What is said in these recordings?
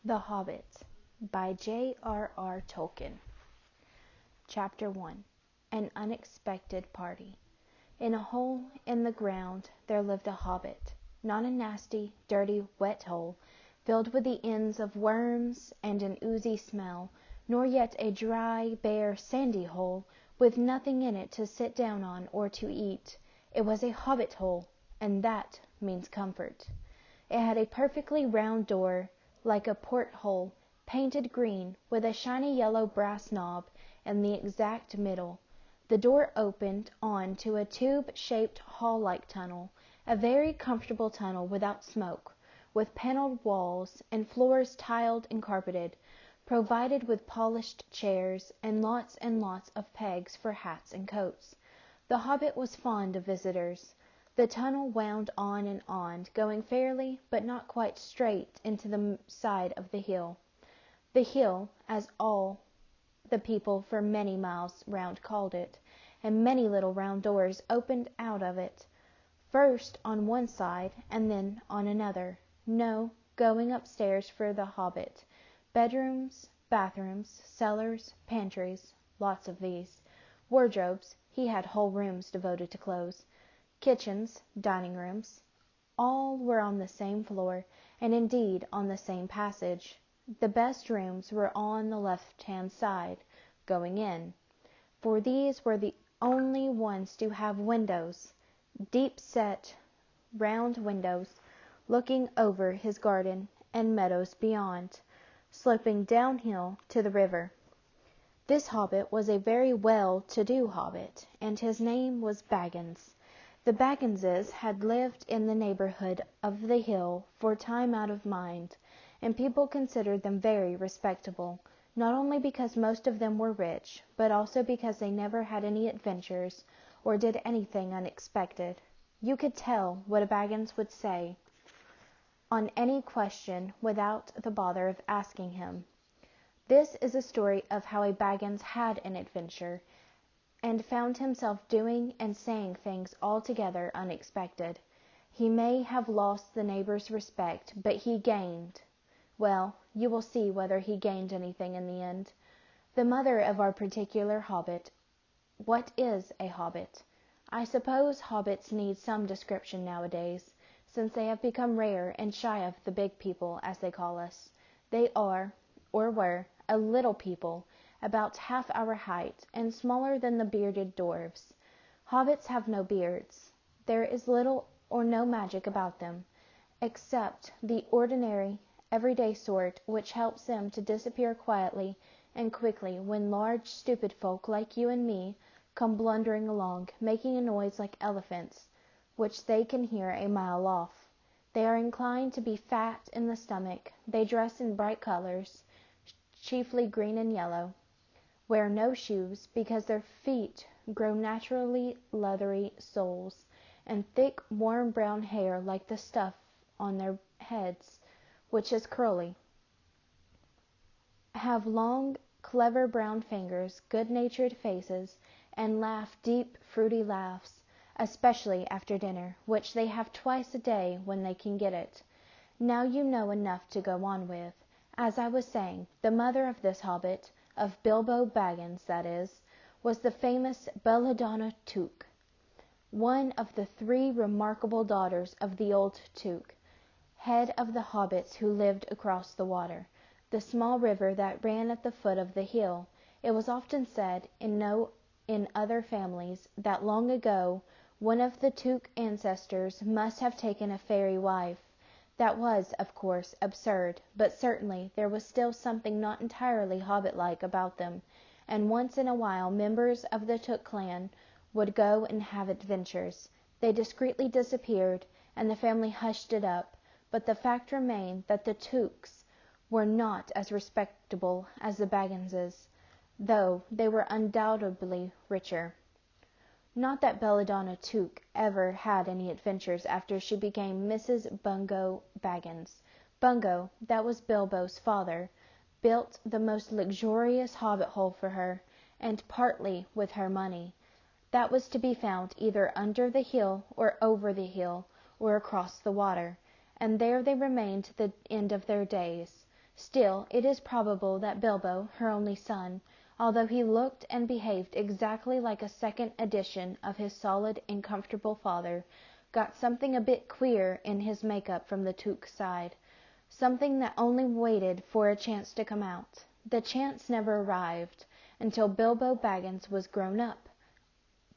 The Hobbit by J.R.R. Tolkien. Chapter 1. An Unexpected Party. In a hole in the ground there lived a hobbit, not a nasty, dirty, wet hole, filled with the ends of worms and an oozy smell, nor yet a dry, bare, sandy hole, with nothing in it to sit down on or to eat. It was a hobbit hole, and that means comfort. It had a perfectly round door, like a port-hole, painted green, with a shiny yellow brass knob in the exact middle. The door opened on to a tube-shaped hall-like tunnel, a very comfortable tunnel without smoke, with panelled walls and floors tiled and carpeted, provided with polished chairs and lots of pegs for hats and coats. The hobbit was fond of visitors. The tunnel wound on, going fairly but not quite straight into the side of the hill. The hill, as all the people for many miles round called it, and many little round doors opened out of it, first on one side and then on another. No going upstairs for the hobbit. Bedrooms, bathrooms, cellars, pantries, lots of these. Wardrobes, he had whole rooms devoted to clothes. Kitchens, dining rooms, all were on the same floor, and indeed on the same passage. The best rooms were on the left-hand side, going in, for these were the only ones to have windows, deep-set, round windows, looking over his garden and meadows beyond, sloping downhill to the river. This hobbit was a very well-to-do hobbit, and his name was Baggins. The Bagginses had lived in the neighborhood of the hill for time out of mind, and people considered them very respectable, not only because most of them were rich, but also because they never had any adventures or did anything unexpected. You could tell what a Baggins would say on any question without the bother of asking him. This is a story of how a Baggins had an adventure, and found himself doing and saying things altogether unexpected. He may have lost the neighbors' respect, but he gained. Well, you will see whether he gained anything in the end. The mother of our particular hobbit. What is a hobbit? I suppose hobbits need some description nowadays, since they have become rare and shy of the big people, as they call us. They are, or were, a little people, about half our height, and smaller than the bearded dwarfs. Hobbits have no beards. There is little or no magic about them, except the ordinary, everyday sort which helps them to disappear quietly and quickly when large, stupid folk like you and me come blundering along, making a noise like elephants, which they can hear a mile off. They are inclined to be fat in the stomach. They dress in bright colors, chiefly green and yellow, wear no shoes, because their feet grow naturally leathery soles, and thick, warm brown hair like the stuff on their heads, which is curly. Have long, clever brown fingers, good-natured faces, and laugh deep, fruity laughs, especially after dinner, which they have twice a day when they can get it. Now you know enough to go on with. As I was saying, the mother of this hobbit, of Bilbo Baggins, that is, was the famous Belladonna Took, one of the 3 remarkable daughters of the old Took, head of the hobbits who lived across the water, the small river that ran at the foot of the hill. It was often said in other families that long ago one of the Took ancestors must have taken a fairy wife. That was, of course, absurd, but certainly there was still something not entirely hobbit-like about them, and once in a while members of the Took clan would go and have adventures. They discreetly disappeared, and the family hushed it up, but the fact remained that the Tooks were not as respectable as the Bagginses, though they were undoubtedly richer. Not that Belladonna Took ever had any adventures after she became Mrs. Bungo Baggins. Bungo, that was Bilbo's father, built the most luxurious hobbit hole for her, and partly with her money. That was to be found either under the hill or over the hill or across the water, and there they remained to the end of their days. Still, it is probable that Bilbo, her only son, although he looked and behaved exactly like a second edition of his solid and comfortable father, got something a bit queer in his make-up from the Took side, something that only waited for a chance to come out. The chance never arrived until Bilbo Baggins was grown up,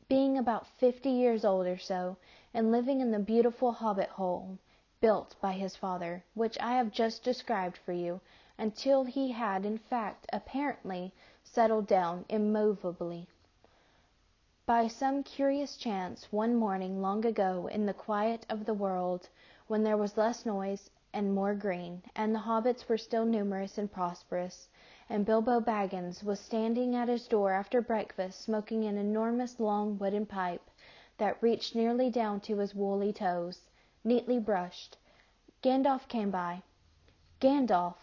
being about 50 years old or so, and living in the beautiful Hobbit hole built by his father, which I have just described for you, until he had in fact apparently settled down immovably. By some curious chance, one morning long ago in the quiet of the world, when there was less noise and more green, and the hobbits were still numerous and prosperous, and Bilbo Baggins was standing at his door after breakfast smoking an enormous long wooden pipe that reached nearly down to his woolly toes, neatly brushed, Gandalf came by. Gandalf!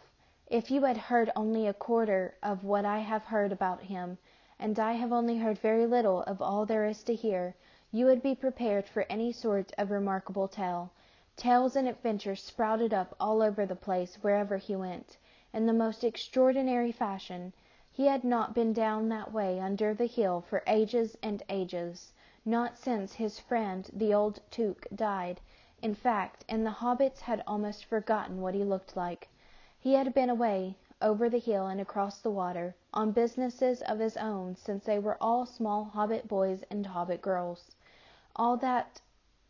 If you had heard only a quarter of what I have heard about him, and I have only heard very little of all there is to hear, you would be prepared for any sort of remarkable tale. Tales and adventures sprouted up all over the place wherever he went, in the most extraordinary fashion. He had not been down that way under the hill for ages and ages, not since his friend the old Took died, in fact, and the hobbits had almost forgotten what he looked like. He had been away, over the hill and across the water, on businesses of his own since they were all small hobbit boys and hobbit girls. All that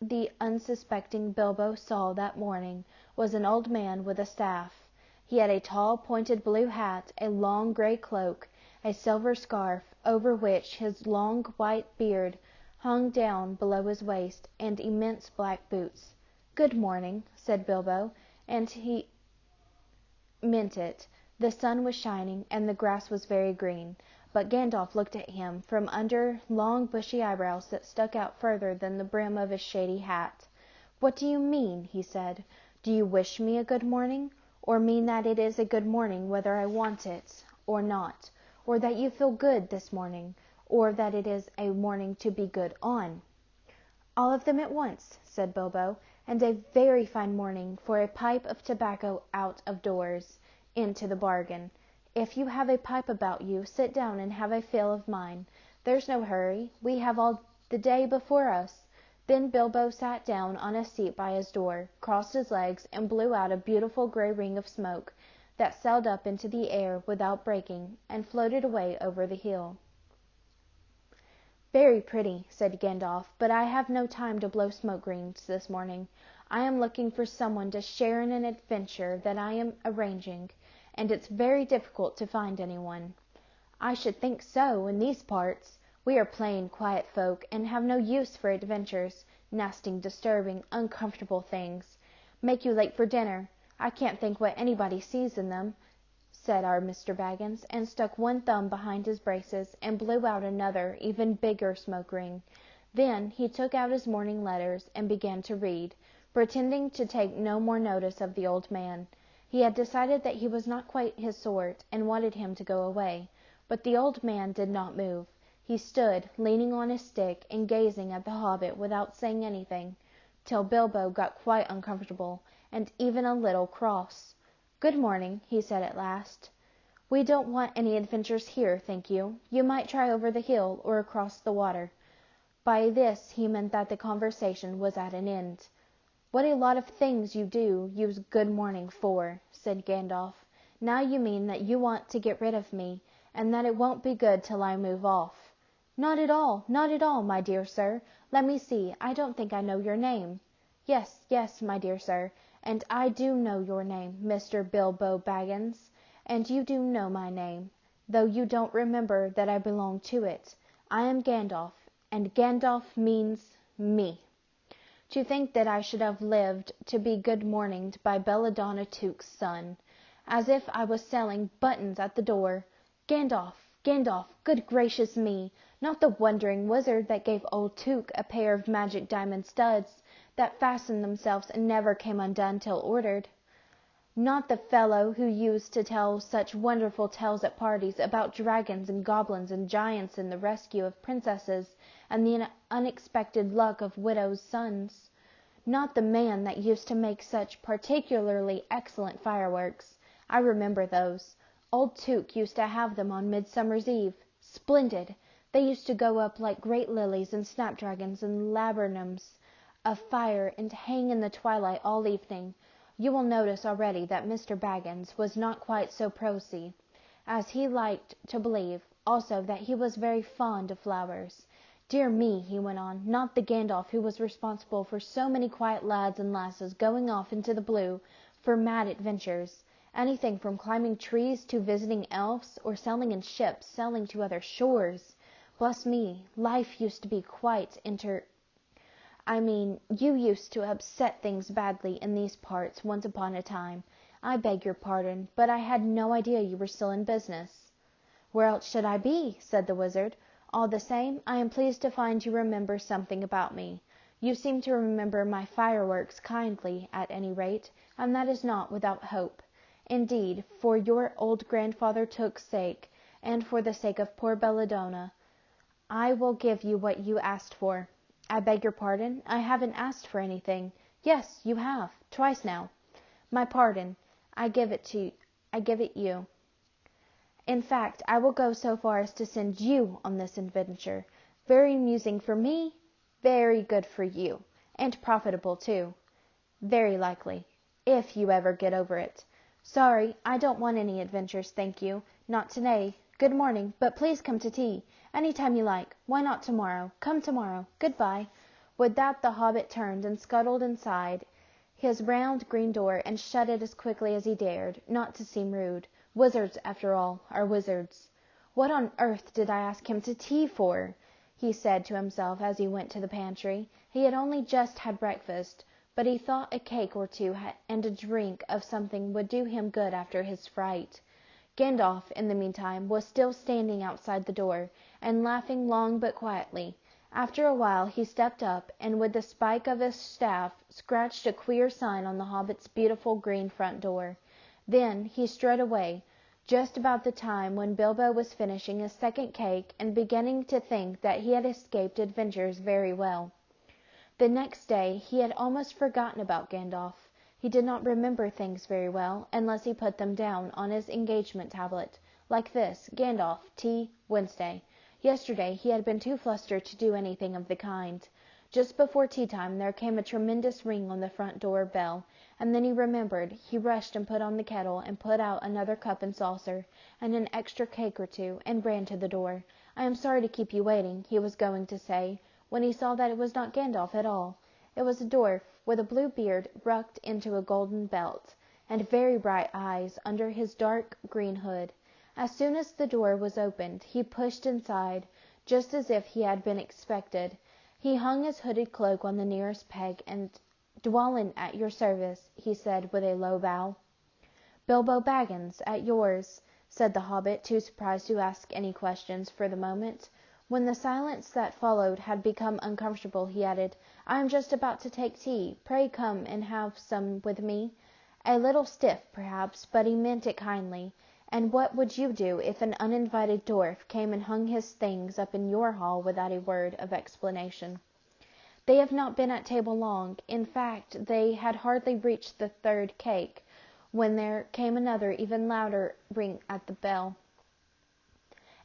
the unsuspecting Bilbo saw that morning was an old man with a staff. He had a tall pointed blue hat, a long grey cloak, a silver scarf, over which his long white beard hung down below his waist, and immense black boots. "Good morning," said Bilbo, and he meant it. The sun was shining, and the grass was very green, but Gandalf looked at him from under long bushy eyebrows that stuck out further than the brim of his shady hat. "What do you mean?" he said. "Do you wish me a good morning, or mean that it is a good morning whether I want it or not, or that you feel good this morning, or that it is a morning to be good on?" "All of them at once," said Bilbo, "and a very fine morning for a pipe of tobacco out of doors, into the bargain. If you have a pipe about you, sit down and have a fill of mine. There's no hurry. We have all the day before us." Then Bilbo sat down on a seat by his door, crossed his legs, and blew out a beautiful grey ring of smoke that sailed up into the air without breaking, and floated away over the hill. "Very pretty," said Gandalf, "but I have no time to blow smoke rings this morning. I am looking for someone to share in an adventure that I am arranging, and it's very difficult to find anyone." "I should think so, in these parts. We are plain, quiet folk, and have no use for adventures, nasty, disturbing, uncomfortable things. Make you late for dinner. I can't think what anybody sees in them," said our Mr. Baggins, and stuck one thumb behind his braces, and blew out another, even bigger smoke ring. Then he took out his morning letters, and began to read, pretending to take no more notice of the old man. He had decided that he was not quite his sort, and wanted him to go away, but the old man did not move. He stood, leaning on his stick, and gazing at the hobbit without saying anything, till Bilbo got quite uncomfortable, and even a little cross. "Good morning," he said at last. "We don't want any adventures here, thank you. You might try over the hill, or across the water." By this he meant that the conversation was at an end. "What a lot of things you do use good morning for," said Gandalf. "Now you mean that you want to get rid of me, and that it won't be good till I move off." "Not at all, not at all, my dear sir. Let me see, I don't think I know your name." "Yes, yes, my dear sir, and I do know your name, Mr. Bilbo Baggins, and you do know my name, though you don't remember that I belong to it. I am Gandalf, and Gandalf means me. To think that I should have lived to be good-morninged by Belladonna Took's son, as if I was selling buttons at the door. Gandalf, Gandalf, good gracious me! Not the wandering wizard that gave old Took a pair of magic diamond studs that fastened themselves and never came undone till ordered. Not the fellow who used to tell such wonderful tales at parties about dragons and goblins and giants and the rescue of princesses and the unexpected luck of widows' sons. Not the man that used to make such particularly excellent fireworks. I remember those. Old Tuke used to have them on Midsummer's Eve. Splendid! They used to go up like great lilies and snapdragons and laburnums of fire and hang in the twilight all evening. You will notice already that Mr. Baggins was not quite so prosy as he liked to believe, also that he was very fond of flowers. Dear me, he went on, not the Gandalf who was responsible for so many quiet lads and lasses going off into the blue for mad adventures, anything from climbing trees to visiting elves, or sailing in ships, sailing to other shores. Bless me, life used to be quite you used to upset things badly in these parts once upon a time. I beg your pardon, but I had no idea you were still in business." "Where else should I be?" said the Wizard. "All the same, I am pleased to find you remember something about me. You seem to remember my fireworks kindly, at any rate, and that is not without hope. Indeed, for your old grandfather Took's sake, and for the sake of poor Belladonna, I will give you what you asked for." "I beg your pardon, I haven't asked for anything." "Yes, you have, twice now." "My pardon, I give it you. In fact, I will go so far as to send you on this adventure. Very amusing for me, very good for you, and profitable too, very likely, if you ever get over it. Sorry, I don't want any adventures, thank you. Not today. Good morning, but please come to tea. Any time you like. Why not tomorrow? Come tomorrow. Good-bye." With that the Hobbit turned and scuttled inside his round green door and shut it as quickly as he dared, not to seem rude. Wizards, after all, are wizards. "What on earth did I ask him to tea for?" he said to himself as he went to the pantry. He had only just had breakfast, but he thought a cake or two and a drink of something would do him good after his fright. Gandalf, in the meantime, was still standing outside the door, and laughing long but quietly. After a while he stepped up, and with the spike of his staff scratched a queer sign on the Hobbit's beautiful green front door. Then he strode away, just about the time when Bilbo was finishing his second cake and beginning to think that he had escaped adventures very well. The next day he had almost forgotten about Gandalf. He did not remember things very well, unless he put them down on his engagement tablet, like this: Gandalf, tea, Wednesday. Yesterday he had been too flustered to do anything of the kind. Just before tea-time there came a tremendous ring on the front door bell, and then he remembered. He rushed and put on the kettle, and put out another cup and saucer, and an extra cake or two, and ran to the door. "I am sorry to keep you waiting," he was going to say, when he saw that it was not Gandalf at all. It was a dwarf, with a blue beard rucked into a golden belt, and very bright eyes under his dark green hood. As soon as the door was opened, he pushed inside, just as if he had been expected. He hung his hooded cloak on the nearest peg, and "Dwalin at your service," he said with a low bow. "Bilbo Baggins at yours," said the Hobbit, too surprised to ask any questions for the moment. When the silence that followed had become uncomfortable, he added, "I am just about to take tea. Pray come and have some with me." A little stiff, perhaps, but he meant it kindly. "And what would you do if an uninvited dwarf came and hung his things up in your hall without a word of explanation?" They had not been at table long. In fact, they had hardly reached the third cake, when there came another, even louder ring at the bell.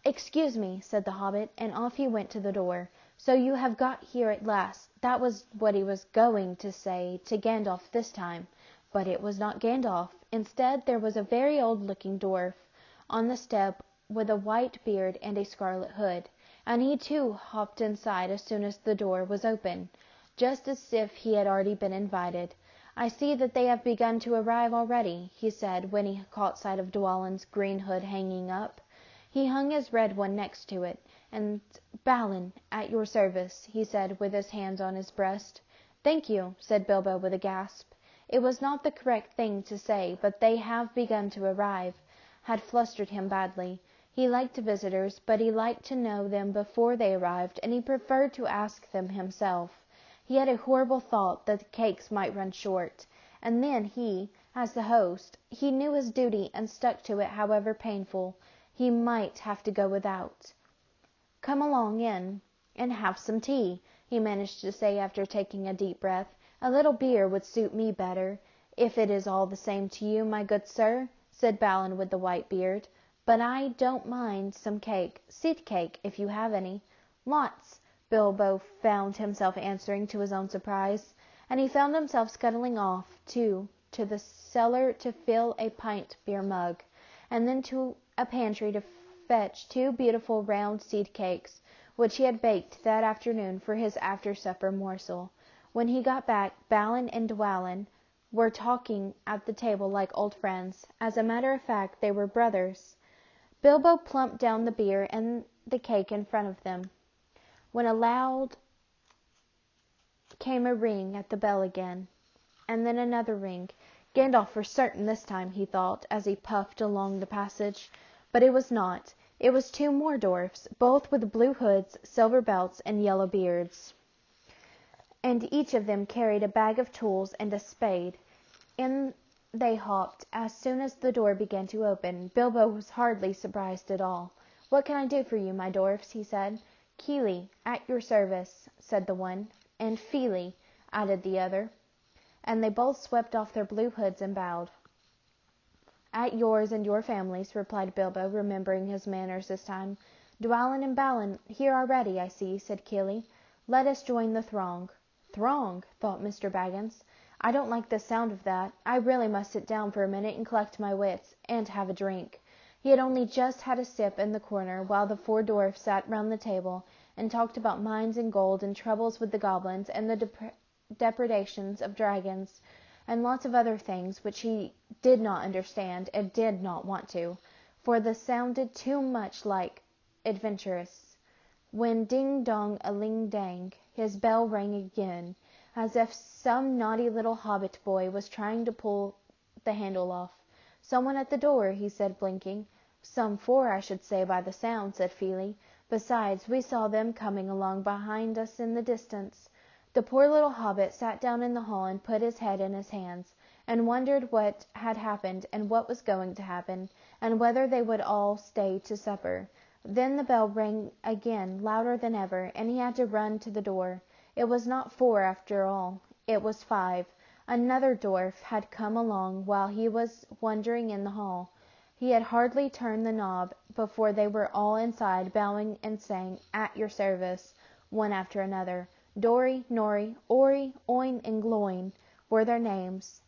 "Excuse me," said the Hobbit, and off he went to the door. "So you have got here at last." That was what he was going to say to Gandalf this time. But it was not Gandalf. Instead, there was a very old-looking dwarf on the step with a white beard and a scarlet hood, and he too hopped inside as soon as the door was open, just as if he had already been invited. "I see that they have begun to arrive already," he said, when he caught sight of Dwalin's green hood hanging up. He hung his red one next to it, and "Balin, at your service," he said, with his hands on his breast. "Thank you," said Bilbo with a gasp. It was not the correct thing to say, but "they have begun to arrive" had flustered him badly. He liked visitors, but he liked to know them before they arrived, and he preferred to ask them himself. He had a horrible thought that the cakes might run short, and then he, as the host, he knew his duty and stuck to it however painful. He might have to go without. "Come along in and have some tea," he managed to say after taking a deep breath. "A little beer would suit me better, if it is all the same to you, my good sir," said Balin with the white beard, "but I don't mind some cake, seed cake, if you have any." "Lots," Bilbo found himself answering to his own surprise, and he found himself scuttling off, too, to the cellar to fill a pint beer mug, and then to a pantry to fetch 2 beautiful round seed cakes, which he had baked that afternoon for his after-supper morsel. When he got back, Balin and Dwalin were talking at the table like old friends. As a matter of fact, they were brothers. Bilbo plumped down the beer and the cake in front of them, when aloud came a ring at the bell again, and then another ring. Gandalf for certain this time, he thought, as he puffed along the passage. But it was not. It was 2 more dwarfs, both with blue hoods, silver belts, and yellow beards, and each of them carried a bag of tools and a spade. In they hopped as soon as the door began to open. Bilbo was hardly surprised at all. "What can I do for you, my dwarfs?" he said. "Kili, at your service," said the one, and "Fili," added the other, and they both swept off their blue hoods and bowed. "At yours and your families," replied Bilbo, remembering his manners this time. "Dwalin and Balin here already, I see," said Kili. "Let us join the throng." "Throng," thought Mr. Baggins. "I don't like the sound of that. I really must sit down for a minute and collect my wits, and have a drink." He had only just had a sip in the corner, while the 4 dwarfs sat round the table and talked about mines and gold, and troubles with the goblins, and the depredations of dragons, and lots of other things which he did not understand, and did not want to, for they sounded too much like adventurous, when ding-dong-a-ling-dang, his bell rang again, as if some naughty little Hobbit boy was trying to pull the handle off. "Someone at the door," he said, blinking. "Some 4, I should say, by the sound," said Fili. "Besides, we saw them coming along behind us in the distance." The poor little Hobbit sat down in the hall and put his head in his hands, and wondered what had happened, and what was going to happen, and whether they would all stay to supper. Then the bell rang again, louder than ever, and he had to run to the door. It was not 4 after all, it was 5. Another dwarf had come along while he was wondering in the hall. He had hardly turned the knob before they were all inside, bowing and saying, "At your service," one after another. Dori, Nori, Ori, Oin, and Gloin were their names,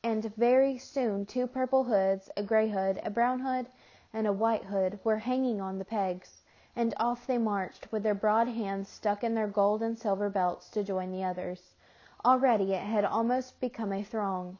and very soon 2 purple hoods, a grey hood, a brown hood, and a white hood were hanging on the pegs, and off they marched, with their broad hands stuck in their gold and silver belts, to join the others. Already it had almost become a throng.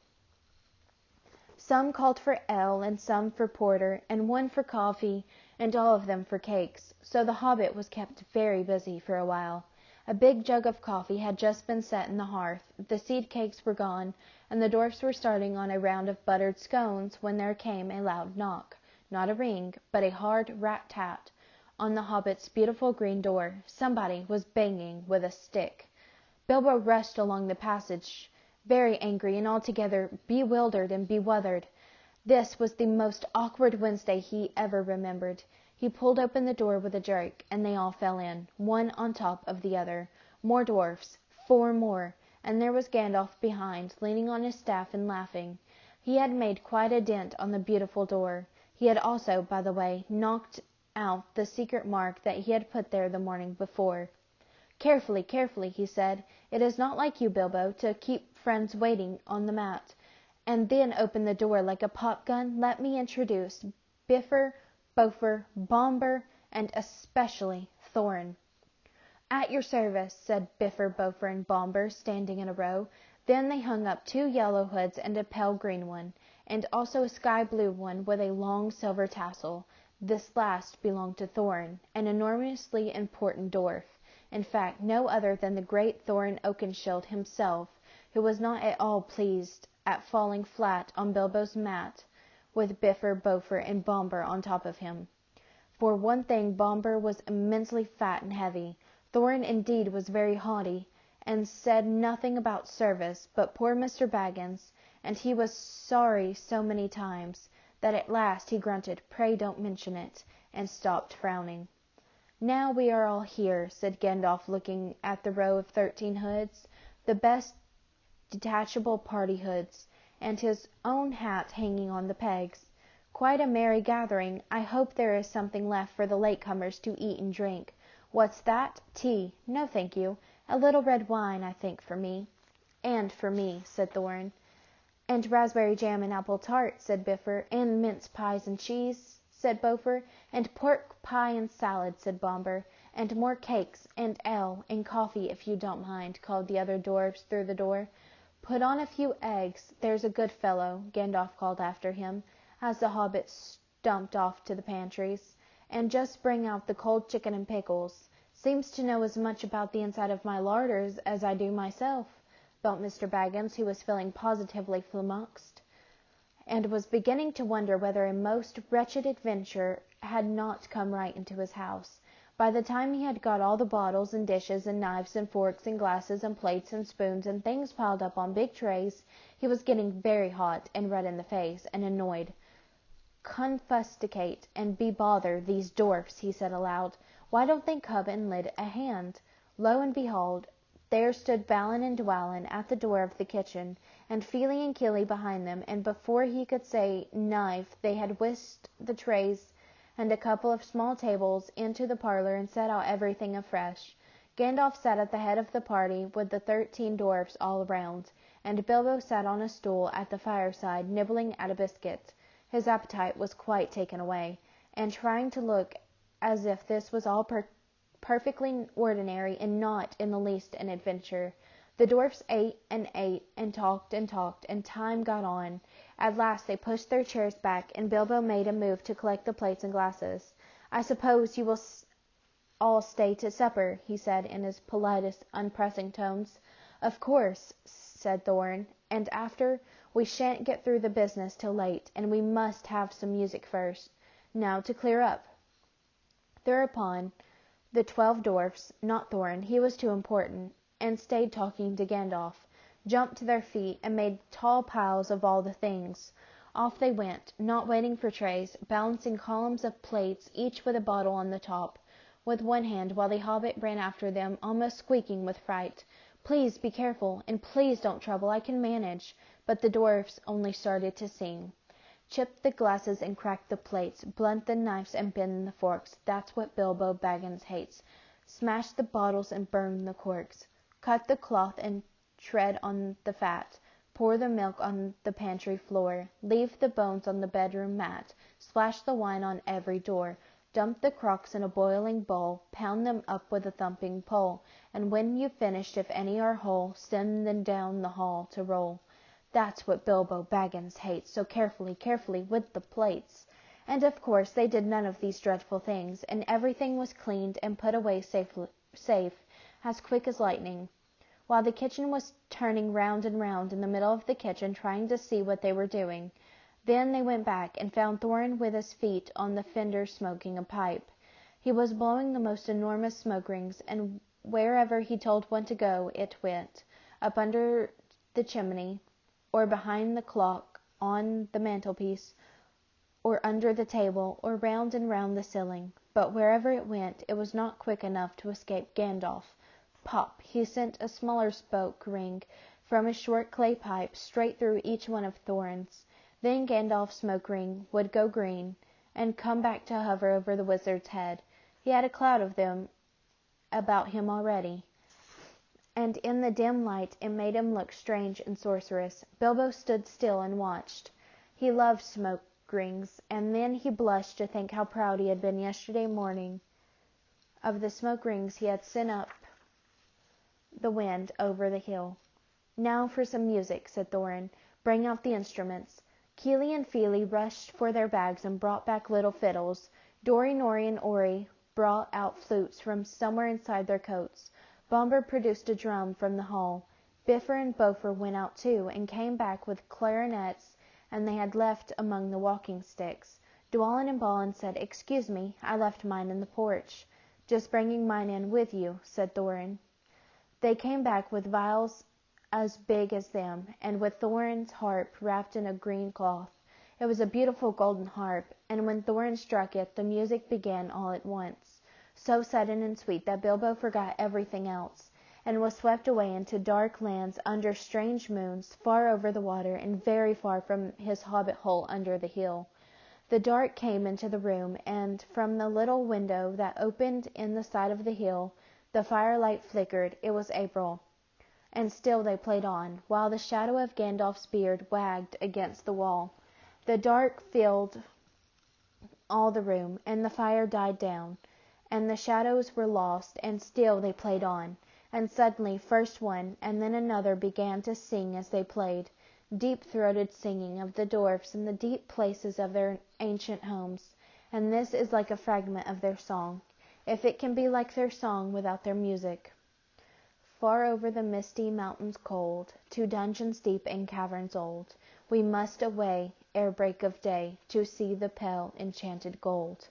Some called for ale, and some for porter, and one for coffee, and all of them for cakes, so the Hobbit was kept very busy for a while. A big jug of coffee had just been set in the hearth, the seed cakes were gone, and the dwarfs were starting on a round of buttered scones, when there came a loud knock. Not a ring, but a hard rat-tat on the Hobbit's beautiful green door. Somebody was banging with a stick. Bilbo rushed along the passage, very angry, and altogether bewildered and bewuthered. This was the most awkward Wednesday he ever remembered. He pulled open the door with a jerk, and they all fell in, one on top of the other. More dwarfs, 4 more, and there was Gandalf behind, leaning on his staff and laughing. He had made quite a dent on the beautiful door. He had also, by the way, knocked out the secret mark that he had put there the morning before. "Carefully, carefully," he said. "It is not like you, Bilbo, to keep friends waiting on the mat, and then open the door like a pop-gun. Let me introduce Bifur, Bofur, Bombur, and especially Thorin." "At your service," said Bifur, Bofur, and Bombur, standing in a row. Then they hung up 2 yellow hoods and a pale green one, and also a sky-blue one with a long silver tassel. This last belonged to Thorin, an enormously important dwarf. In fact, no other than the great Thorin Oakenshield himself, who was not at all pleased at falling flat on Bilbo's mat, with Bifur, Bofur, and Bombur on top of him. For one thing, Bombur was immensely fat and heavy. Thorin indeed was very haughty, and said nothing about service, but poor Mr. Baggins, and he was sorry so many times, that at last he grunted, "Pray don't mention it," and stopped frowning. "Now we are all here," said Gandalf, looking at the row of 13 hoods, the best detachable party hoods, and his own hat hanging on the pegs. "Quite a merry gathering. I hope there is something left for the late-comers to eat and drink. What's that? Tea? No, thank you. A little red wine, I think, for me." "And for me," said Thorin. "And raspberry jam and apple tart," said Bifur. "And mince pies and cheese," said Bofur. "And pork pie and salad," said Bomber. "And more cakes, and ale, and coffee, if you don't mind," called the other dwarfs through the door. "Put on a few eggs, there's a good fellow," Gandalf called after him, as the hobbit stumped off to the pantries. "And just bring out the cold chicken and pickles. Seems to know as much about the inside of my larders as I do myself," thought Mr. Baggins, who was feeling positively flummoxed, and was beginning to wonder whether a most wretched adventure had not come right into his house. By the time he had got all the bottles and dishes and knives and forks and glasses and plates and spoons and things piled up on big trays, he was getting very hot and red in the face and annoyed. "Confusticate and be bother these dwarfs," he said aloud. "Why don't they come and lend a hand?" Lo and behold, there stood Balin and Dwalin at the door of the kitchen, and Fili and Kili behind them, and before he could say knife they had whisked the trays and a couple of small tables into the parlour and set out everything afresh. Gandalf sat at the head of the party with the 13 dwarfs all around, and Bilbo sat on a stool at the fireside nibbling at a biscuit. His appetite was quite taken away, and trying to look as if this was all perfectly ordinary and not in the least an adventure. The dwarfs ate and talked, and time got on. At last they pushed their chairs back, and Bilbo made a move to collect the plates and glasses. "I suppose you will all stay to supper," he said in his politest, unpressing tones. "Of course," said Thorin, "and after, we shan't get through the business till late, and we must have some music first. Now to clear up." Thereupon the 12 dwarfs, not Thorin, he was too important, and stayed talking to Gandalf, jumped to their feet, and made tall piles of all the things. Off they went, not waiting for trays, balancing columns of plates, each with a bottle on the top, with one hand, while the hobbit ran after them, almost squeaking with fright. "Please be careful, and please don't trouble, I can manage." But the dwarfs only started to sing. "Chip the glasses and crack the plates, blunt the knives and bend the forks, that's what Bilbo Baggins hates. Smash the bottles and burn the corks. Cut the cloth and tread on the fat. Pour the milk on the pantry floor. Leave the bones on the bedroom mat. Splash the wine on every door. Dump the crocks in a boiling bowl. Pound them up with a thumping pole. And when you've finished, if any are whole, send them down the hall to roll. That's what Bilbo Baggins hates, so carefully, carefully with the plates." And of course they did none of these dreadful things, and everything was cleaned and put away safe as quick as lightning, while the kitchen was turning round and round in the middle of the kitchen, trying to see what they were doing. Then they went back, and found Thorin with his feet on the fender smoking a pipe. He was blowing the most enormous smoke rings, and wherever he told one to go, it went, up under the chimney, or behind the clock on the mantelpiece, or under the table, or round and round the ceiling. But wherever it went, it was not quick enough to escape Gandalf. Pop! He sent a smaller smoke ring from his short clay pipe straight through each one of Thorin's. Then Gandalf's smoke ring would go green, and come back to hover over the wizard's head. He had a cloud of them about him already, and in the dim light it made him look strange and sorcerous. Bilbo stood still and watched. He loved smoke rings, and then he blushed to think how proud he had been yesterday morning of the smoke rings he had sent up the wind over the hill. "Now for some music," said Thorin. "Bring out the instruments." Kili and Fili rushed for their bags and brought back little fiddles. Dori, Nori, and Ori brought out flutes from somewhere inside their coats. Bomber produced a drum from the hall. Bifur and Bofur went out too, and came back with clarinets, and they had left among the walking sticks. Dwalin and Balin said, "Excuse me, I left mine in the porch." "Just bringing mine in with you," said Thorin. They came back with vials as big as them, and with Thorin's harp wrapped in a green cloth. It was a beautiful golden harp, and when Thorin struck it, the music began all at once, so sudden and sweet that Bilbo forgot everything else, and was swept away into dark lands under strange moons, far over the water, and very far from his hobbit hole under the hill. The dark came into the room, and from the little window that opened in the side of the hill, the firelight flickered. It was April, and still they played on, while the shadow of Gandalf's beard wagged against the wall. The dark filled all the room, and the fire died down, and the shadows were lost, and still they played on. And suddenly first one and then another began to sing as they played, deep-throated singing of the dwarfs in the deep places of their ancient homes. And this is like a fragment of their song, if it can be like their song without their music. Far over the misty mountains cold, to dungeons deep and caverns old, we must away ere break of day, to see the pale enchanted gold.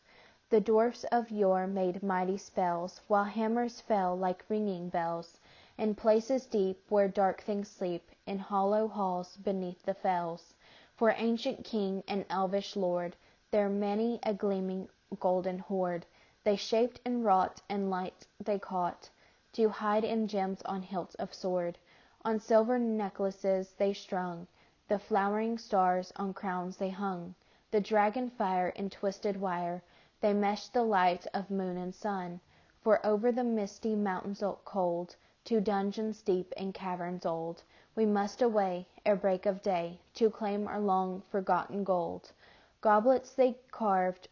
The dwarfs of yore made mighty spells, while hammers fell like ringing bells, in places deep where dark things sleep, in hollow halls beneath the fells. For ancient king and elvish lord, there many a gleaming golden hoard, they shaped and wrought, and light they caught, to hide in gems on hilts of sword. On silver necklaces they strung, the flowering stars on crowns they hung, the dragon fire in twisted wire, they meshed the light of moon and sun. For over the misty mountains cold, to dungeons deep and caverns old, we must away ere break of day, to claim our long forgotten gold. Goblets they carved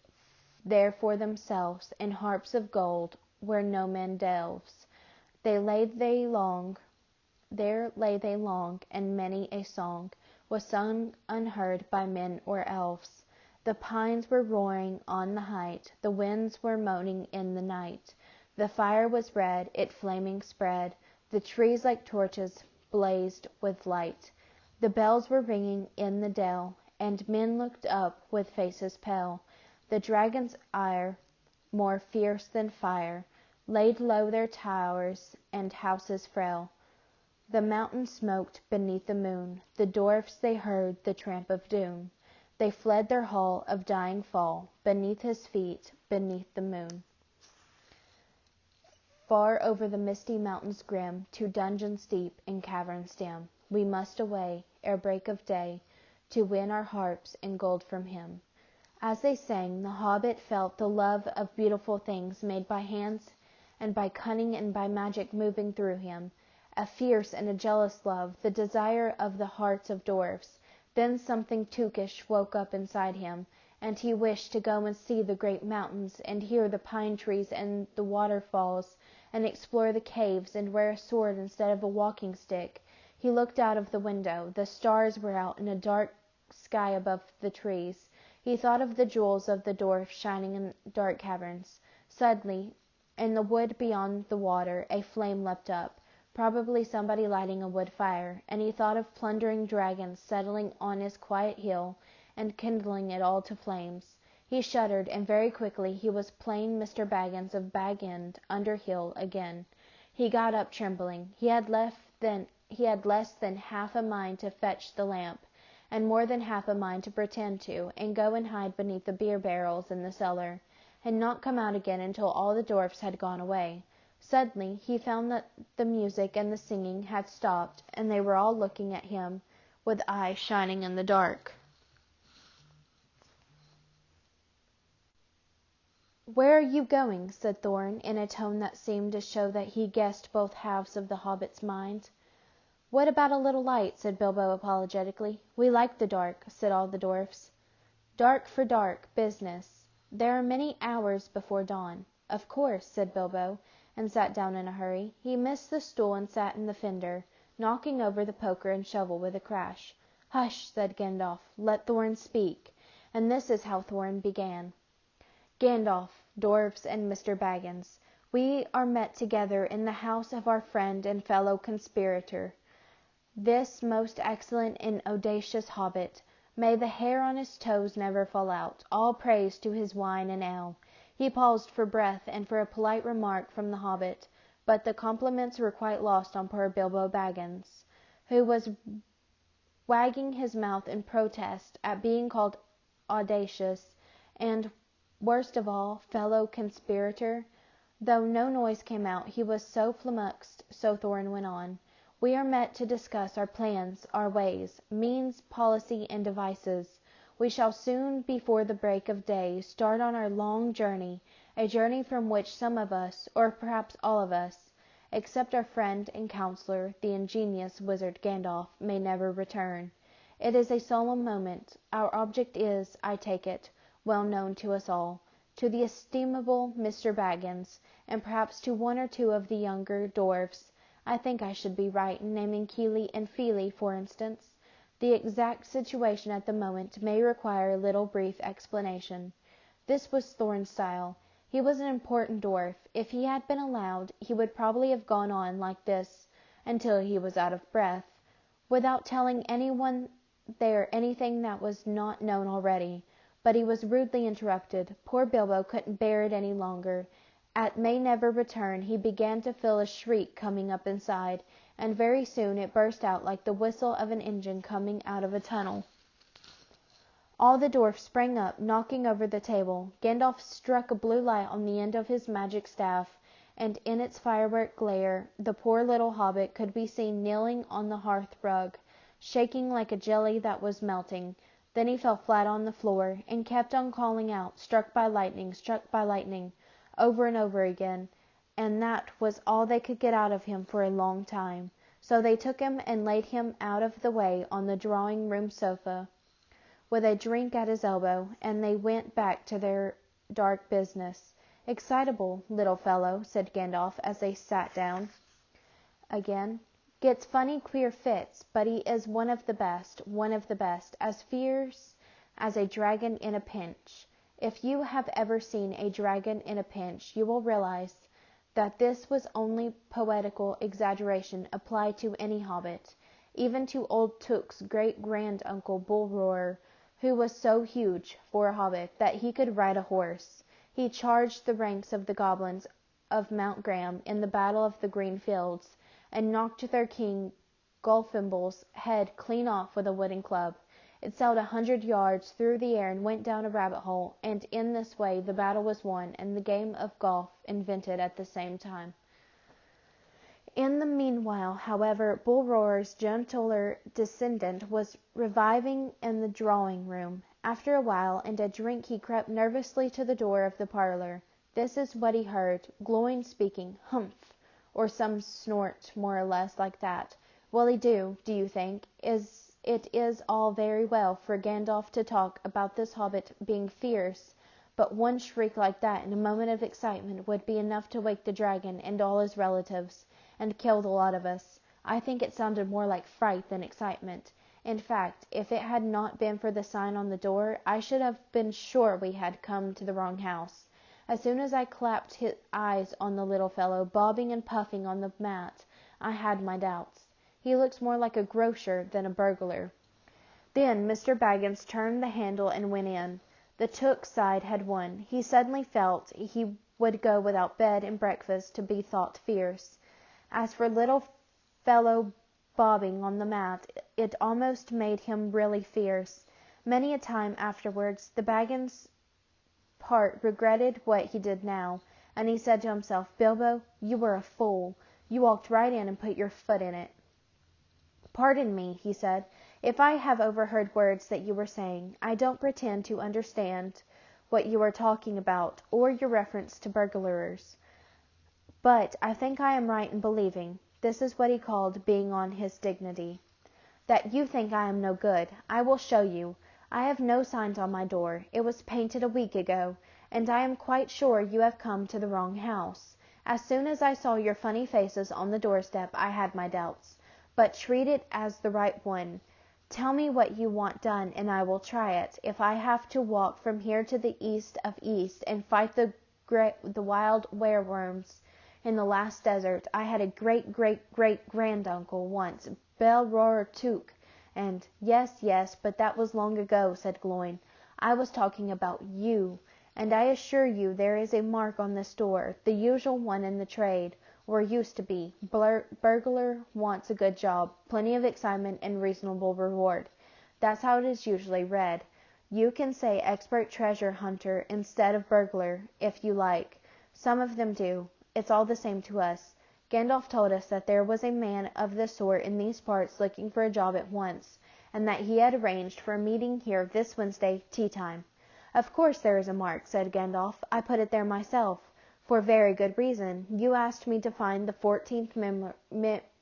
there for themselves, and harps of gold where no man delves. There lay they long, and many a song was sung unheard by men or elves. The pines were roaring on the height, the winds were moaning in the night. The fire was red, it flaming spread, the trees like torches blazed with light. The bells were ringing in the dell, and men looked up with faces pale. The dragon's ire, more fierce than fire, laid low their towers and houses frail. The mountain smoked beneath the moon, the dwarfs they heard the tramp of doom. They fled their hall of dying fall, beneath his feet, beneath the moon. Far over the misty mountains grim, to dungeons deep and caverns dim, we must away ere break of day, to win our harps and gold from him. As they sang, the hobbit felt the love of beautiful things made by hands, and by cunning and by magic moving through him, a fierce and a jealous love, the desire of the hearts of dwarfs. Then something Tookish woke up inside him, and he wished to go and see the great mountains, and hear the pine trees and the waterfalls, and explore the caves, and wear a sword instead of a walking stick. He looked out of the window. The stars were out in a dark sky above the trees. He thought of the jewels of the dwarfs shining in dark caverns. Suddenly, in the wood beyond the water, a flame leapt up, probably somebody lighting a wood fire, and he thought of plundering dragons settling on his quiet hill and kindling it all to flames. He shuddered, and very quickly he was plain Mr. Baggins of Bag End under hill again. He got up trembling. He had less than half a mind to fetch the lamp, and more than half a mind to pretend to, and go and hide beneath the beer barrels in the cellar, and not come out again until all the dwarfs had gone away. Suddenly he found that the music and the singing had stopped, and they were all looking at him with eyes shining in the dark. "Where are you going?" said Thorin, in a tone that seemed to show that he guessed both halves of the hobbit's mind. "What about a little light?" said Bilbo apologetically. "We like the dark," said all the dwarfs. "Dark for dark, business. There are many hours before dawn." "Of course," said Bilbo, and sat down in a hurry. He missed the stool and sat in the fender, knocking over the poker and shovel with a crash. "Hush!" said Gandalf. "Let Thorin speak." And this is how Thorin began. "Gandalf, dwarfs, and Mr. Baggins, we are met together in the house of our friend and fellow conspirator, this most excellent and audacious hobbit. May the hair on his toes never fall out. All praise to his wine and ale." He paused for breath and for a polite remark from the hobbit, but the compliments were quite lost on poor Bilbo Baggins, who was wagging his mouth in protest at being called audacious, and, worst of all, fellow conspirator. Though no noise came out, he was so flummoxed, so Thorin went on. We are met to discuss our plans, our ways, means, policy, and devices. We shall soon, before the break of day, start on our long journey, a journey from which some of us, or perhaps all of us, except our friend and counselor, the ingenious wizard Gandalf, may never return. It is a solemn moment. Our object is, I take it, well known to us all. To the estimable Mr. Baggins, and perhaps to one or two of the younger dwarfs, I think I should be right in naming Keely and Feely, for instance. The exact situation at the moment may require a little brief explanation. This was Thorin's style. He was an important dwarf. If he had been allowed, he would probably have gone on like this until he was out of breath, without telling anyone there anything that was not known already. But he was rudely interrupted. Poor Bilbo couldn't bear it any longer. At may never return he began to feel a shriek coming up inside, and very soon it burst out like the whistle of an engine coming out of a tunnel. All the dwarfs sprang up, knocking over the table. Gandalf struck a blue light on the end of his magic staff, and in its firework glare the poor little hobbit could be seen kneeling on the hearth-rug, shaking like a jelly that was melting. Then he fell flat on the floor, and kept on calling out, struck by lightning, over and over again, and that was all they could get out of him for a long time. So they took him and laid him out of the way on the drawing-room sofa, with a drink at his elbow, and they went back to their dark business. "Excitable little fellow," said Gandalf, as they sat down again. "Gets funny queer fits, but he is one of the best, as fierce as a dragon in a pinch. If you have ever seen a dragon in a pinch, you will realize that this was only poetical exaggeration applied to any hobbit, even to old Took's great-grand-uncle Bull-Roarer, who was so huge, for a hobbit, that he could ride a horse. He charged the ranks of the goblins of Mount Graham in the Battle of the Green Fields, and knocked their king Gulfimble's head clean off with a wooden club. It sailed 100 yards through the air and went down a rabbit hole, and in this way the battle was won, and the game of golf invented at the same time. In the meanwhile, however, Bull-Roarer's gentler descendant was reviving in the drawing-room. After a while and a drink he crept nervously to the door of the parlour. This is what he heard: Gloin speaking. "Humph!" or some snort more or less like that. "Will he do you think? It is all very well for Gandalf to talk about this hobbit being fierce, but one shriek like that in a moment of excitement would be enough to wake the dragon and all his relatives, and kill the lot of us. I think it sounded more like fright than excitement. In fact, if it had not been for the sign on the door, I should have been sure we had come to the wrong house. As soon as I clapped eyes on the little fellow, bobbing and puffing on the mat, I had my doubts. He looks more like a grocer than a burglar." Then Mr. Baggins turned the handle and went in. The Took side had won. He suddenly felt he would go without bed and breakfast to be thought fierce. As for little fellow bobbing on the mat, it almost made him really fierce. Many a time afterwards the Baggins part regretted what he did now, and he said to himself, "Bilbo, you were a fool. You walked right in and put your foot in it." "Pardon me," he said, "if I have overheard words that you were saying. I don't pretend to understand what you are talking about, or your reference to burglars. But I think I am right in believing," this is what he called being on his dignity, "that you think I am no good. I will show you. I have no signs on my door. It was painted a week ago, and I am quite sure you have come to the wrong house. As soon as I saw your funny faces on the doorstep I had my doubts. But treat it as the right one. Tell me what you want done, and I will try it. If I have to walk from here to the east of East and fight the wild wereworms in the last desert, I had a great-great-great-granduncle once, Bel-Roar Took, and—" Yes, but that was long ago," said Gloin. "I was talking about you, and I assure you there is a mark on this door, the usual one in the trade, or used to be. Burglar wants a good job, plenty of excitement, and reasonable reward. That's how it is usually read. You can say expert treasure hunter instead of burglar, if you like. Some of them do. It's all the same to us. Gandalf told us that there was a man of the sort in these parts looking for a job at once, and that he had arranged for a meeting here this Wednesday, tea-time." "Of course there is a mark," said Gandalf. "I put it there myself, for very good reason. You asked me to find the 14th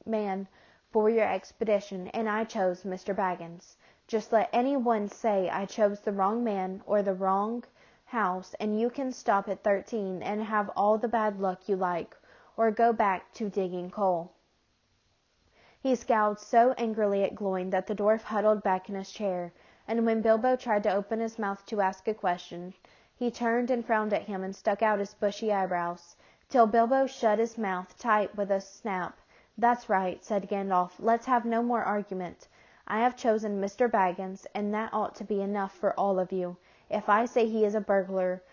man for your expedition, and I chose Mr. Baggins. Just let any one say I chose the wrong man or the wrong house, and you can stop at 13 and have all the bad luck you like, or go back to digging coal." He scowled so angrily at Gloin that the dwarf huddled back in his chair, and when Bilbo tried to open his mouth to ask a question, he turned and frowned at him and stuck out his bushy eyebrows, till Bilbo shut his mouth tight with a snap. "That's right," said Gandalf. "Let's have no more argument. I have chosen Mr. Baggins, and that ought to be enough for all of you. If I say he is a burglar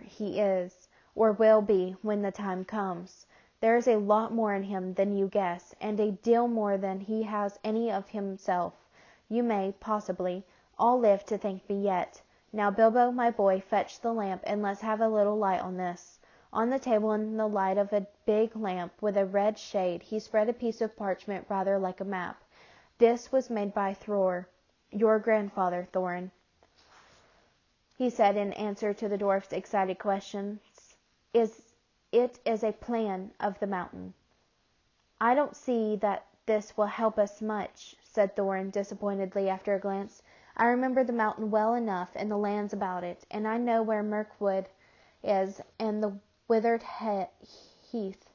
he is, or will be when the time comes. There is a lot more in him than you guess, and a deal more than he has any of himself. You may, possibly, all live to thank me yet. Now, Bilbo, my boy, fetch the lamp, and let's have a little light on this." On the table, in the light of a big lamp with a red shade, he spread a piece of parchment rather like a map. "This was made by Thror, your grandfather, Thorin," he said in answer to the dwarf's excited questions. "It is a plan of the mountain." "I don't see that this will help us much," said Thorin disappointedly after a glance. "I remember the mountain well enough and the lands about it, and I know where Mirkwood is and the withered heath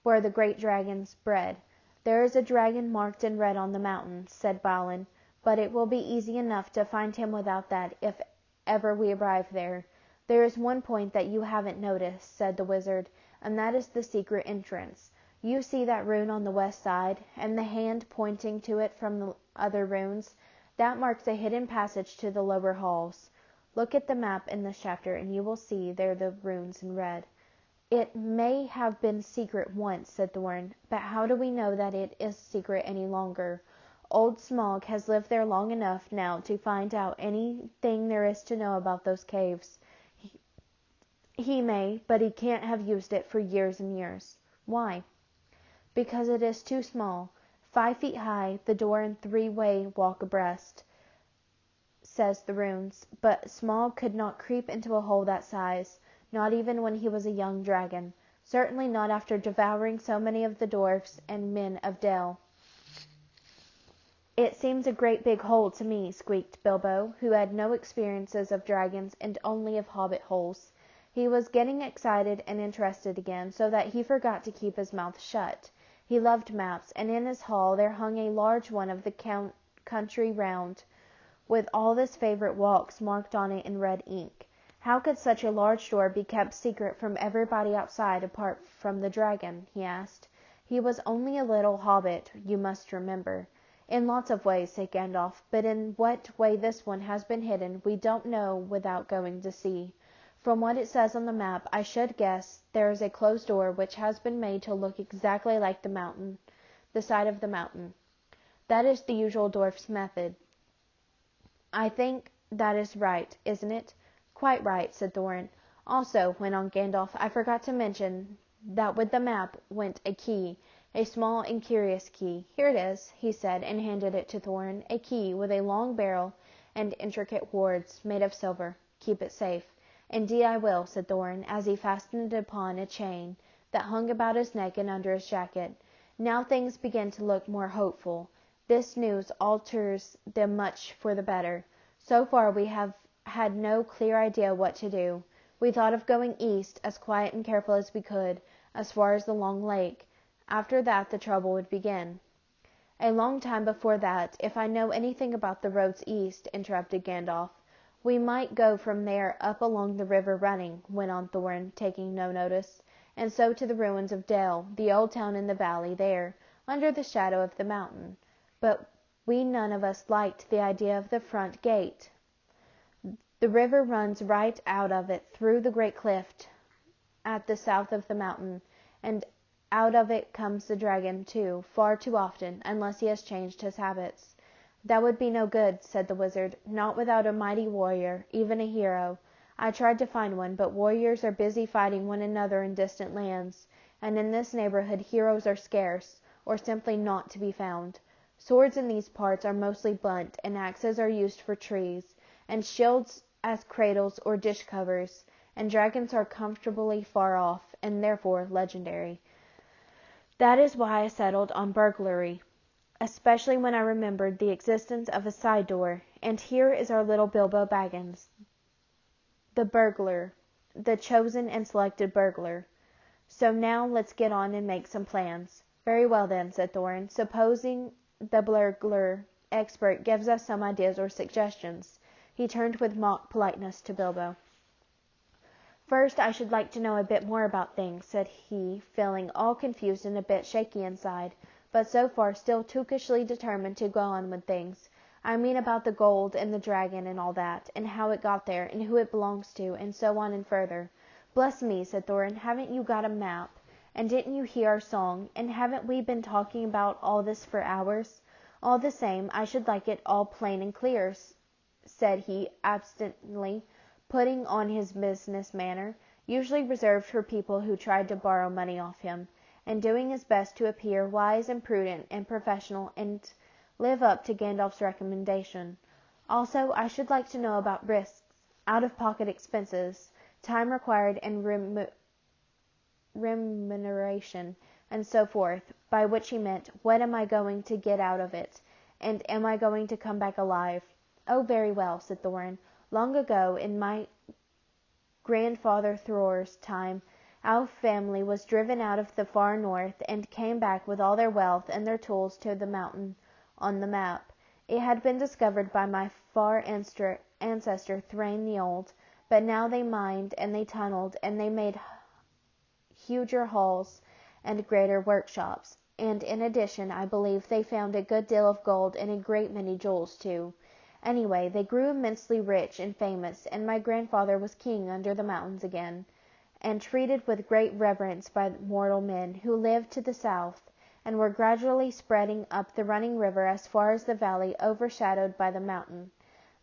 where the great dragons bred." "There is a dragon marked in red on the mountain," said Balin, "but it will be easy enough to find him without that, if ever we arrive there." "There is one point that you haven't noticed," said the wizard, "and that is the secret entrance. You see that rune on the west side, and the hand pointing to it from the other runes? That marks a hidden passage to the lower halls. Look at the map in this chapter, and you will see there the runes in red." "It may have been secret once," said Thorin, "but how do we know that it is secret any longer? Old Smaug has lived there long enough now to find out anything there is to know about those caves. He may, but he can't have used it for years and years." "Why?" "Because it is too small. 5 feet high, the door and 3-way walk abreast, says the runes. But Smaug could not creep into a hole that size, not even when he was a young dragon. Certainly not after devouring so many of the dwarfs and men of Dale." "It seems a great big hole to me," squeaked Bilbo, who had no experiences of dragons and only of hobbit holes. He was getting excited and interested again, so that he forgot to keep his mouth shut. He loved maps, and in his hall there hung a large one of the country round, with all his favourite walks marked on it in red ink. How could such a large door be kept secret from everybody outside apart from the dragon? He asked. He was only a little hobbit, you must remember. "In lots of ways," said Gandalf, "but in what way this one has been hidden we don't know without going to see. From what it says on the map, I should guess there is a closed door which has been made to look exactly like the side of the mountain. That is the usual dwarf's method. I think that is right, isn't it?" "Quite right," said Thorin. "Also," went on Gandalf, "I forgot to mention that with the map went a key, a small and curious key. Here it is," he said, and handed it to Thorin, "a key with a long barrel and intricate wards, made of silver. Keep it safe." "Indeed I will," said Thorin, as he fastened it upon a chain that hung about his neck and under his jacket. "Now things begin to look more hopeful. This news alters them much for the better. So far we have had no clear idea what to do. We thought of going east, as quiet and careful as we could, as far as the Long Lake. After that the trouble would begin." "A long time before that, if I know anything about the roads east," interrupted Gandalf. "We might go from there up along the river running," went on Thorin, taking no notice, "and so to the ruins of Dale, the old town in the valley there, under the shadow of the mountain. But we none of us liked the idea of the front gate. The river runs right out of it through the great cliff at the south of the mountain, and out of it comes the dragon, too, far too often, unless he has changed his habits." "That would be no good," said the wizard, "not without a mighty warrior, even a hero. I tried to find one, but warriors are busy fighting one another in distant lands, and in this neighborhood heroes are scarce, or simply not to be found. Swords in these parts are mostly blunt, and axes are used for trees, and shields as cradles or dish covers, and dragons are comfortably far off, and therefore legendary. That is why I settled on burglary, especially when I remembered the existence of a side door, and here is our little Bilbo Baggins, the burglar, the chosen and selected burglar. So now let's get on and make some plans. Very well then, said Thorin. Supposing the burglar expert gives us some ideas or suggestions. He turned with mock politeness to Bilbo. First, I should like to know a bit more about things, said he, feeling all confused and a bit shaky inside, but so far still tookishly determined to go on with things. I mean about the gold and the dragon and all that, and how it got there, and who it belongs to, and so on and further. Bless me, said Thorin, haven't you got a map? And didn't you hear our song? And haven't we been talking about all this for hours? All the same, I should like it all plain and clear, said he absently, putting on his business manner, usually reserved for people who tried to borrow money off him, and doing his best to appear wise and prudent and professional and live up to Gandalf's recommendation. Also, I should like to know about risks, out-of-pocket expenses, time required and remuneration, and so forth, by which he meant, what am I going to get out of it, and am I going to come back alive? Oh, very well, said Thorin. Long ago, in my grandfather Thor's time, our family was driven out of the far north, and came back with all their wealth and their tools to the mountain on the map. It had been discovered by my far ancestor Thrain the Old, but now they mined, and they tunneled, and they made huger halls and greater workshops, and in addition I believe they found a good deal of gold and a great many jewels too. Anyway, they grew immensely rich and famous, and my grandfather was king under the mountains again, and treated with great reverence by mortal men who lived to the south, and were gradually spreading up the running river as far as the valley overshadowed by the mountain.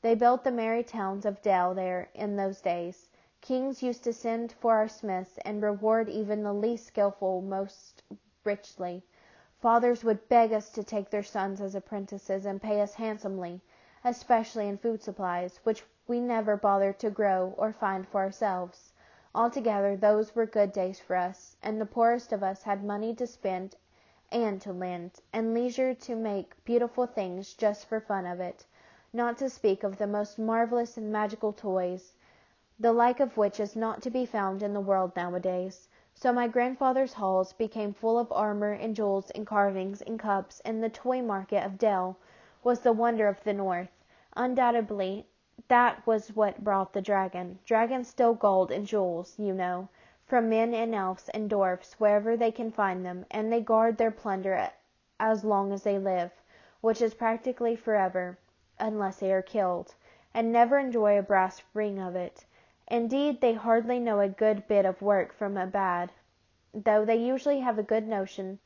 They built the merry towns of Dale there in those days. Kings used to send for our smiths, and reward even the least skilful most richly. Fathers would beg us to take their sons as apprentices, and pay us handsomely, especially in food supplies, which we never bothered to grow or find for ourselves. Altogether, those were good days for us, and the poorest of us had money to spend and to lend, and leisure to make beautiful things just for fun of it, not to speak of the most marvelous and magical toys, the like of which is not to be found in the world nowadays. So my grandfather's halls became full of armor and jewels and carvings and cups, and the toy market of Dell was the wonder of the north. Undoubtedly, that was what brought the dragon. Dragons steal gold and jewels, you know, from men and elves and dwarfs wherever they can find them, and they guard their plunder as long as they live, which is practically forever, unless they are killed, and never enjoy a brass ring of it. Indeed, they hardly know a good bit of work from a bad, though they usually have a good notion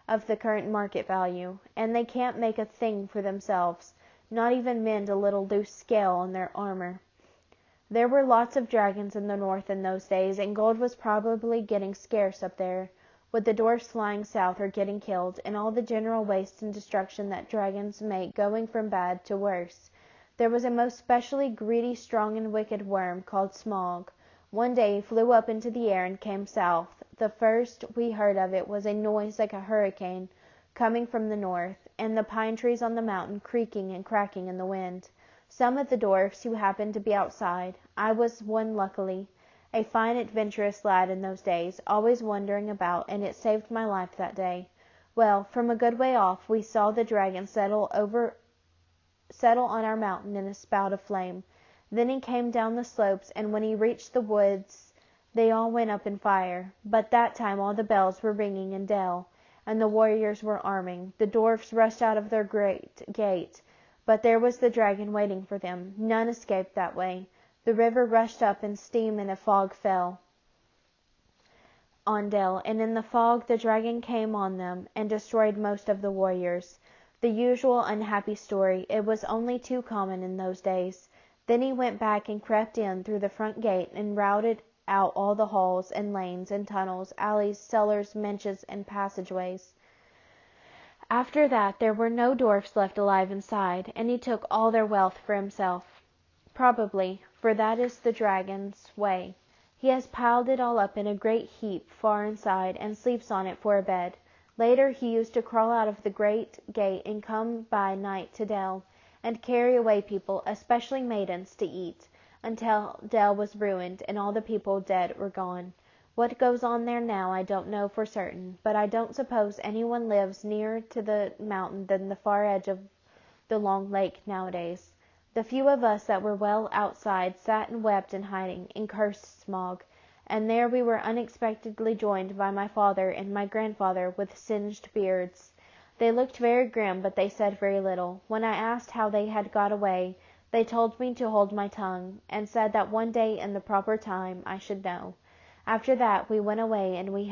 of the current market value, and they can't make a thing for themselves, not even mend a little loose scale on their armor. There were lots of dragons in the north in those days, and gold was probably getting scarce up there, with the dwarfs flying south or getting killed, and all the general waste and destruction that dragons make going from bad to worse. There was a most specially greedy, strong, and wicked worm called Smog. One day he flew up into the air and came south. The first we heard of it was a noise like a hurricane coming from the north, and the pine trees on the mountain creaking and cracking in the wind. Some of the dwarfs who happened to be outside, I was one luckily, a fine adventurous lad in those days, always wandering about, and it saved my life that day. Well, from a good way off we saw the dragon settle on our mountain in a spout of flame. Then he came down the slopes, and when he reached the woods they all went up in fire. But that time all the bells were ringing in Dell, and the warriors were arming. The dwarfs rushed out of their great gate, but there was the dragon waiting for them. None escaped that way. The river rushed up in steam, and a fog fell on Dell, and in the fog the dragon came on them, and destroyed most of the warriors. The usual unhappy story. It was only too common in those days. Then he went back and crept in through the front gate and routed out all the halls and lanes and tunnels, alleys, cellars, niches, and passageways. After that there were no dwarfs left alive inside, and he took all their wealth for himself. Probably, for that is the dragon's way. He has piled it all up in a great heap far inside, and sleeps on it for a bed. Later he used to crawl out of the great gate and come by night to Dell, and carry away people, especially maidens, to eat, until Dell was ruined, and all the people dead or gone. What goes on there now I don't know for certain, but I don't suppose anyone lives nearer to the mountain than the far edge of the long lake nowadays. The few of us that were well outside sat and wept in hiding, and cursed Smog, and there we were unexpectedly joined by my father and my grandfather with singed beards. They looked very grim, but they said very little. When I asked how they had got away, they told me to hold my tongue, and said that one day in the proper time I should know. After that we went away, and we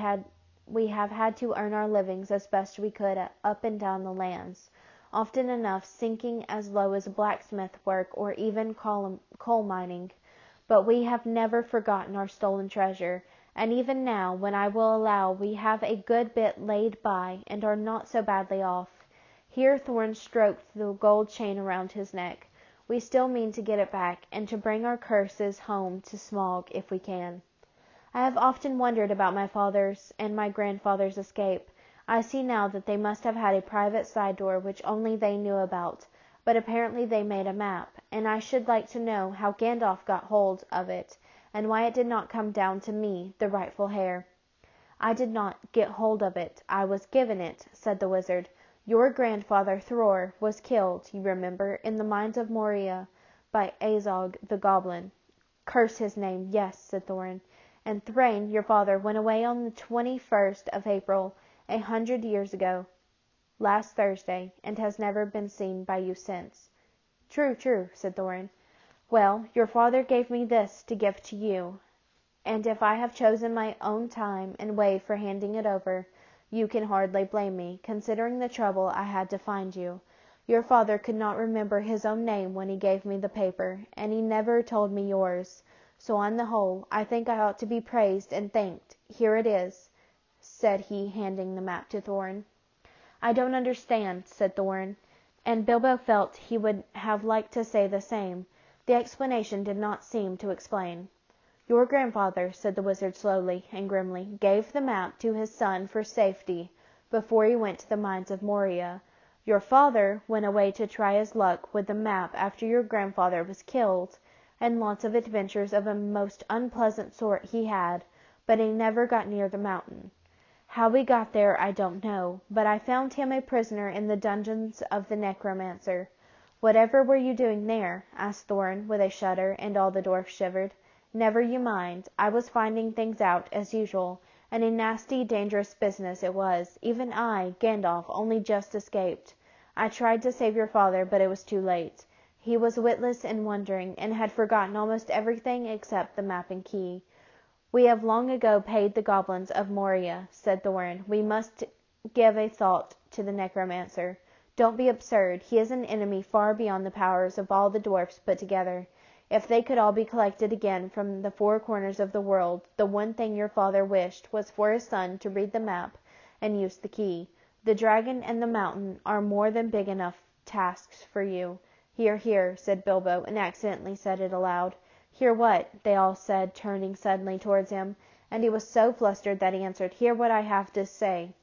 have had to earn our livings as best we could up and down the lands, often enough sinking as low as blacksmith work or even coal mining. But we have never forgotten our stolen treasure, and even now, when I will allow we have a good bit laid by, and are not so badly off. Here Thorn stroked the gold chain around his neck. We still mean to get it back, and to bring our curses home to Smog if we can. I have often wondered about my father's and my grandfather's escape. I see now that they must have had a private side door which only they knew about, but apparently they made a map, and I should like to know how Gandalf got hold of it, and why it did not come down to me, the rightful heir. I did not get hold of it, I was given it, said the wizard. Your grandfather Thror was killed, you remember, in the mines of Moria by Azog the goblin. Curse his name, yes, said Thorin. And Thrain, your father, went away on the 21st of April, 100 years ago, last Thursday, and has never been seen by you since. True, true, said Thorin. Well, your father gave me this to give to you, and if I have chosen my own time and way for handing it over, you can hardly blame me, considering the trouble I had to find you. Your father could not remember his own name when he gave me the paper, and he never told me yours. So on the whole, I think I ought to be praised and thanked. Here it is, said he, handing the map to Thorin. I don't understand, said Thorin, and Bilbo felt he would have liked to say the same. The explanation did not seem to explain. Your grandfather, said the wizard slowly and grimly, gave the map to his son for safety before he went to the mines of Moria. Your father went away to try his luck with the map after your grandfather was killed, and lots of adventures of a most unpleasant sort he had, but he never got near the mountain. How he got there I don't know, but I found him a prisoner in the dungeons of the necromancer. Whatever were you doing there? Asked Thorin with a shudder, and all the dwarfs shivered. Never you mind. I was finding things out, as usual, and a nasty, dangerous business it was. Even I, Gandalf, only just escaped. I tried to save your father, but it was too late. He was witless and wandering, and had forgotten almost everything except the map and key. We have long ago paid the goblins of Moria, said Thorin. We must give a thought to the necromancer. Don't be absurd. He is an enemy far beyond the powers of all the dwarfs put together. If they could all be collected again from the four corners of the world, the one thing your father wished was for his son to read the map and use the key. The dragon and the mountain are more than big enough tasks for you. Hear, hear, said Bilbo, and accidentally said it aloud. Hear what? They all said, turning suddenly towards him, and he was so flustered that he answered, Hear what I have to say.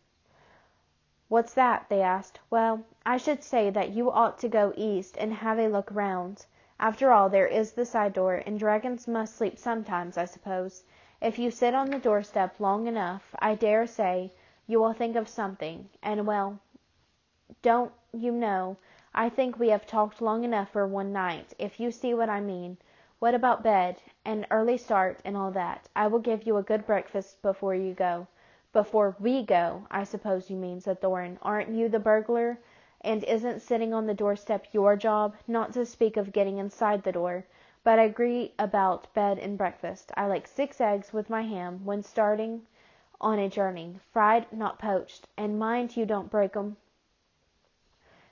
What's that? They asked. Well, I should say that you ought to go east and have a look round. After all, there is the side door, and dragons must sleep sometimes, I suppose. If you sit on the doorstep long enough, I dare say, you will think of something, and well, don't you know, I think we have talked long enough for one night, if you see what I mean. What about bed, and early start, and all that? I will give you a good breakfast before you go. Before we go, I suppose you mean, said Thorin. Aren't you the burglar? And isn't sitting on the doorstep your job? Not to speak of getting inside the door. But I agree about bed and breakfast. I like 6 eggs with my ham when starting on a journey, fried, not poached. And mind you don't break 'em.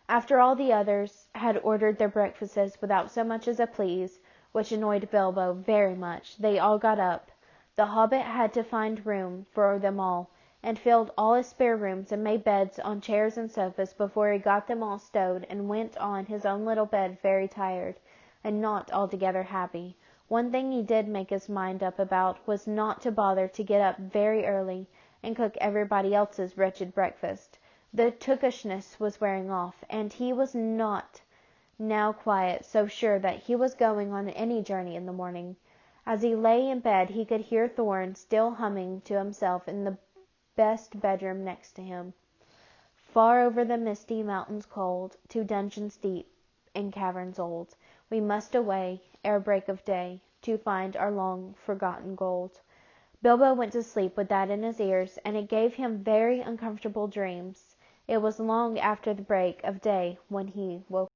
After all the others had ordered their breakfasts without so much as a please, which annoyed Bilbo very much. They all got up. The Hobbit had to find room for them all, and filled all his spare rooms and made beds on chairs and sofas before he got them all stowed, and went on his own little bed very tired, and not altogether happy. One thing he did make his mind up about was not to bother to get up very early and cook everybody else's wretched breakfast. The tookishness was wearing off, and he was not now quite so sure that he was going on any journey in the morning. As he lay in bed he could hear Thorin still humming to himself in the best bedroom next to him. Far over the misty mountains cold, to dungeons deep and caverns old, we must away, ere break of day, to find our long-forgotten gold. Bilbo went to sleep with that in his ears, and it gave him very uncomfortable dreams. It was long after the break of day when he woke.